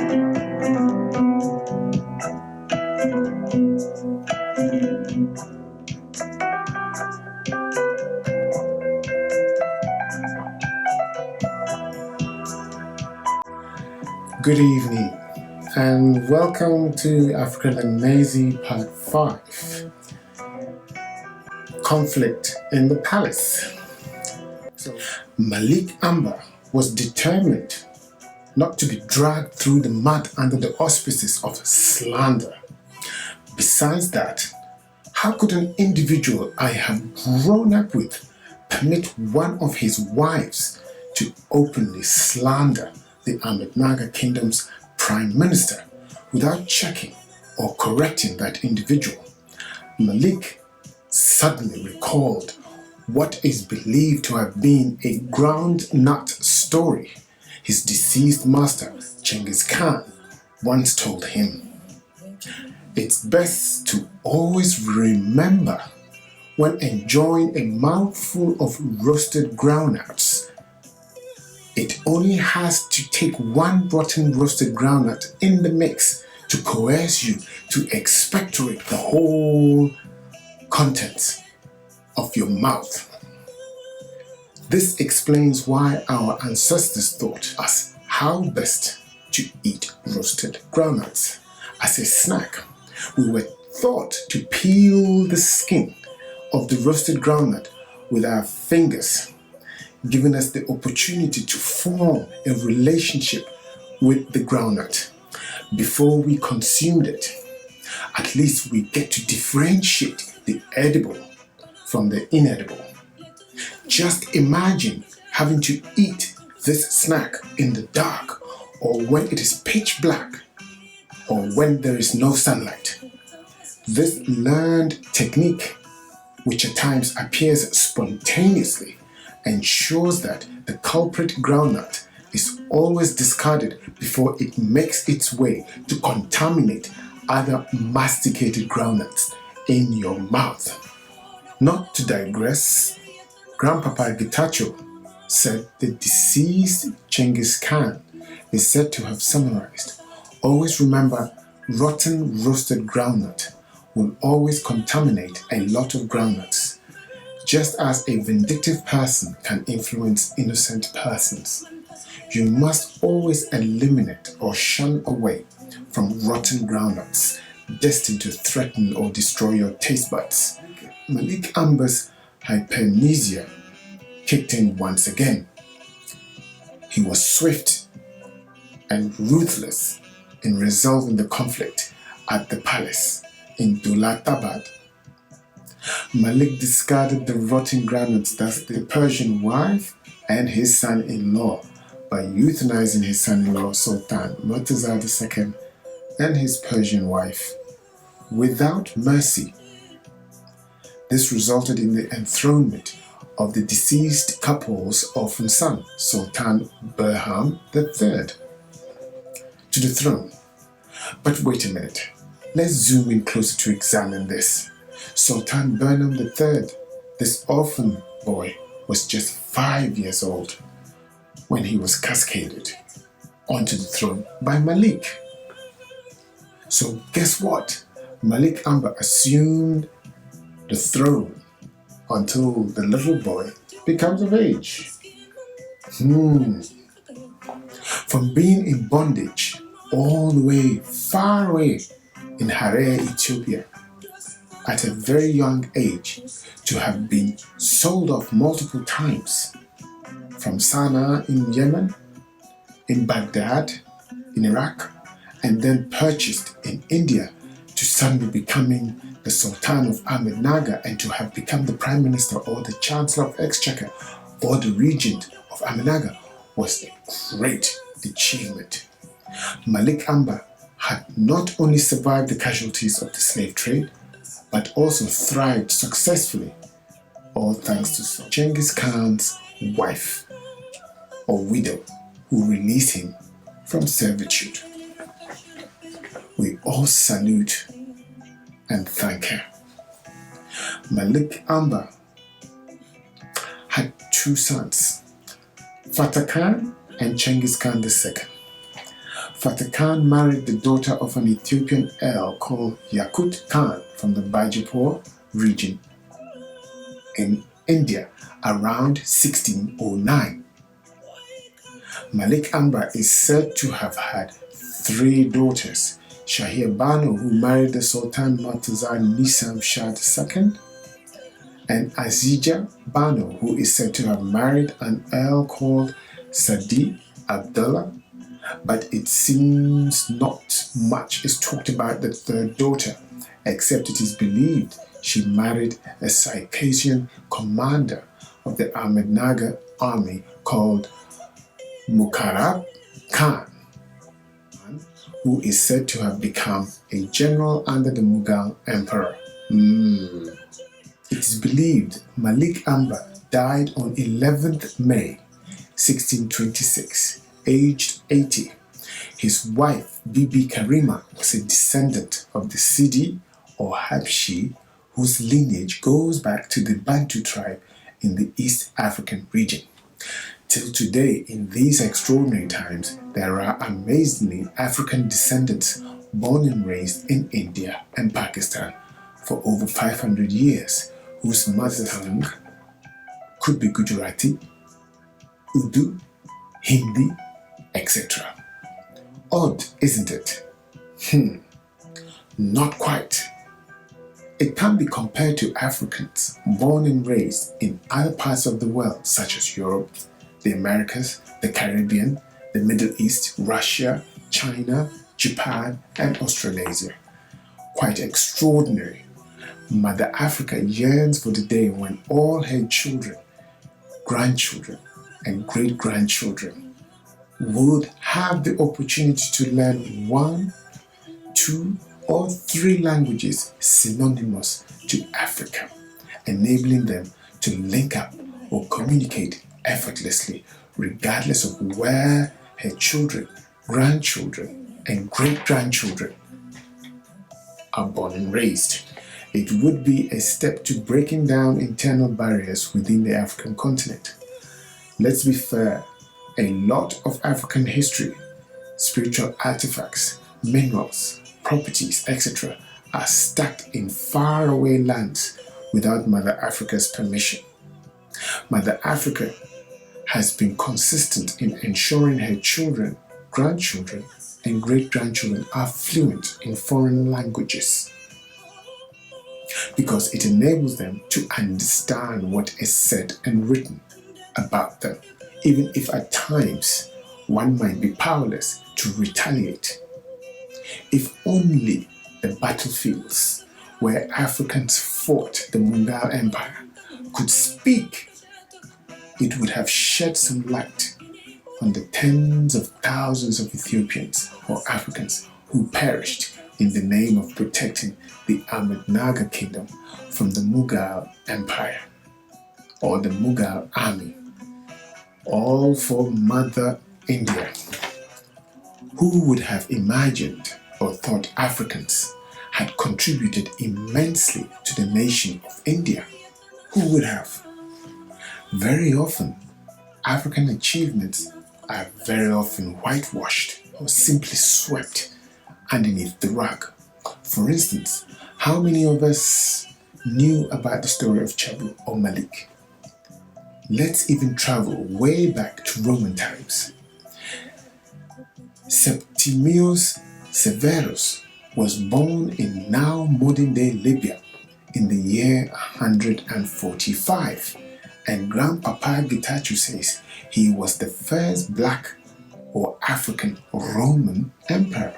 Good evening and welcome to African Amazing Part 5, Conflict in the Palace. Malik Ambar was determined not to be dragged through the mud under the auspices of slander. Besides that, how could an individual I have grown up with permit one of his wives to openly slander the Ahmednagar Kingdom's Prime Minister without checking or correcting that individual? Malik suddenly recalled what is believed to have been a groundnut story his deceased master Chengiz Khan once told him. It's best to always remember when enjoying a mouthful of roasted groundnuts, it only has to take one rotten roasted groundnut in the mix to coerce you to expectorate the whole contents of your mouth. This explains why our ancestors taught us how best to eat roasted groundnuts. As a snack, we were taught to peel the skin of the roasted groundnut with our fingers, giving us the opportunity to form a relationship with the groundnut. Before we consumed it, at least we get to differentiate the edible from the inedible. Just imagine having to eat this snack in the dark, or when it is pitch black, or when there is no sunlight. This learned technique, which at times appears spontaneously, ensures that the culprit groundnut is always discarded before it makes its way to contaminate other masticated groundnuts in your mouth. Not to digress, Grandpapa Getachew said the deceased Chengiz Khan is said to have summarized, "Always remember, rotten roasted groundnut will always contaminate a lot of groundnuts. Just as a vindictive person can influence innocent persons, you must always eliminate or shun away from rotten groundnuts destined to threaten or destroy your taste buds." Malik Ambar's hypermnesia kicked in once again. He was swift and ruthless in resolving the conflict at the palace in Daulatabad. Malik discarded the rotten groundnuts, thus the Persian wife and his son-in-law, by euthanizing his son-in-law Sultan Murtaza II and his Persian wife without mercy. This resulted in the enthronement of the deceased couple's orphan son, Sultan Burham III, to the throne. But wait a minute, let's zoom in closer to examine this. Sultan Burham III, this orphan boy, was just 5 years old when he was cascaded onto the throne by Malik. So guess what? Malik Ambar assumed the throne until the little boy becomes of age. From being in bondage all the way far away in Harar Ethiopia at a very young age, to have been sold off multiple times from Sana'a in Yemen, in Baghdad, in Iraq, and then purchased in India, to suddenly becoming the Sultan of Ahmednagar and to have become the Prime Minister or the Chancellor of Exchequer or the Regent of Ahmednagar, was a great achievement. Malik Ambar had not only survived the casualties of the slave trade, but also thrived successfully, all thanks to Chengiz Khan's wife or widow, who released him from servitude. We all salute and thank her. Malik Ambar had two sons, Fatah Khan and Chengiz Khan II. Fateh Khan married the daughter of an Ethiopian earl called Yakut Khan from the Bajapur region in India around 1609. Malik Ambar is said to have had 3 daughters: Shahir Banu, who married the Sultan Murtaza Nizam Shah II, and Azija Banu, who is said to have married an earl called Sadi Abdullah, but it seems not much is talked about the 3rd daughter, except it is believed she married a Circassian commander of the Ahmednagar army called Mukarrab Khan, who is said to have become a general under the Mughal emperor. It is believed Malik Ambar died on 11th May 1626, aged 80. His wife Bibi Karima was a descendant of the Sidi or Habshi, whose lineage goes back to the Bantu tribe in the East African region. Till today, in these extraordinary times, there are amazingly African descendants born and raised in India and Pakistan for over 500 years, whose mother tongue could be Gujarati, Urdu, Hindi, etc. Odd, isn't it? Not quite. It can be compared to Africans born and raised in other parts of the world, such as Europe, the Americas, the Caribbean, the Middle East, Russia, China, Japan, and Australasia. Quite extraordinary. Mother Africa yearns for the day when all her children, grandchildren, and great-grandchildren would have the opportunity to learn 1, 2, or 3 languages synonymous to Africa, enabling them to link up or communicate effortlessly, regardless of where her children, grandchildren, and great-grandchildren are born and raised. It would be a step to breaking down internal barriers within the African continent. Let's be fair, a lot of African history, spiritual artifacts, minerals, properties, etc. are stacked in faraway lands without Mother Africa's permission. Mother Africa has been consistent in ensuring her children, grandchildren, and great-grandchildren are fluent in foreign languages because it enables them to understand what is said and written about them, even if at times one might be powerless to retaliate. If only the battlefields where Africans fought the Mughal Empire could speak, it would have shed some light on the tens of thousands of Ethiopians or Africans who perished in the name of protecting the Ahmednagar kingdom from the Mughal Empire or the Mughal army, all for Mother India. Who would have imagined or thought Africans had contributed immensely to the nation of India? Who would have? Very often, African achievements are very often whitewashed or simply swept underneath the rug. For instance, how many of us knew about the story of Chapu or Malik? Let's even travel way back to Roman times. Septimius Severus was born in now modern-day Libya in the year 145, and Grandpapa Getachew says he was the first black or African Roman emperor.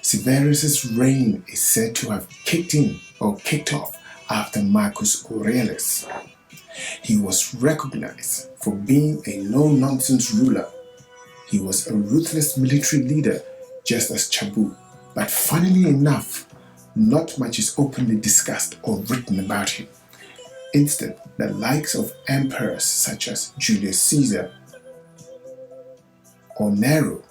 Severus's reign is said to have kicked off after Marcus Aurelius. He was recognized for being a no-nonsense ruler. He was a ruthless military leader, just as Chapu, but funnily enough, not much is openly discussed or written about him. Instead, the likes of emperors such as Julius Caesar or Nero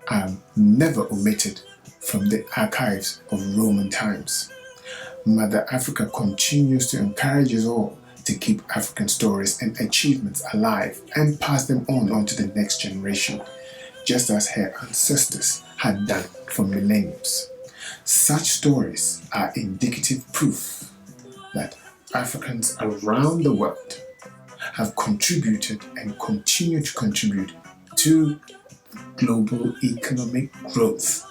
are never omitted from the archives of Roman times. Mother Africa continues to encourage us all to keep African stories and achievements alive and pass them on to the next generation. just as her ancestors had done for millenniums. Such stories are indicative proof that Africans around the world have contributed and continue to contribute to global economic growth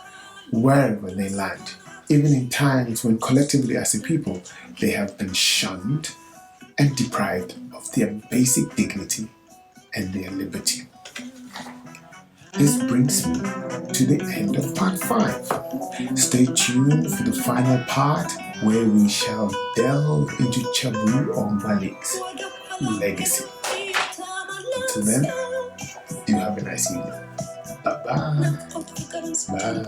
wherever they land, even in times when collectively as a people they have been shunned and deprived of their basic dignity and their liberty. This brings me to the end of part 5. Stay tuned for the final part where we shall delve into Chapu or Malik's legacy. Until then, do have a nice evening. Bye-bye. But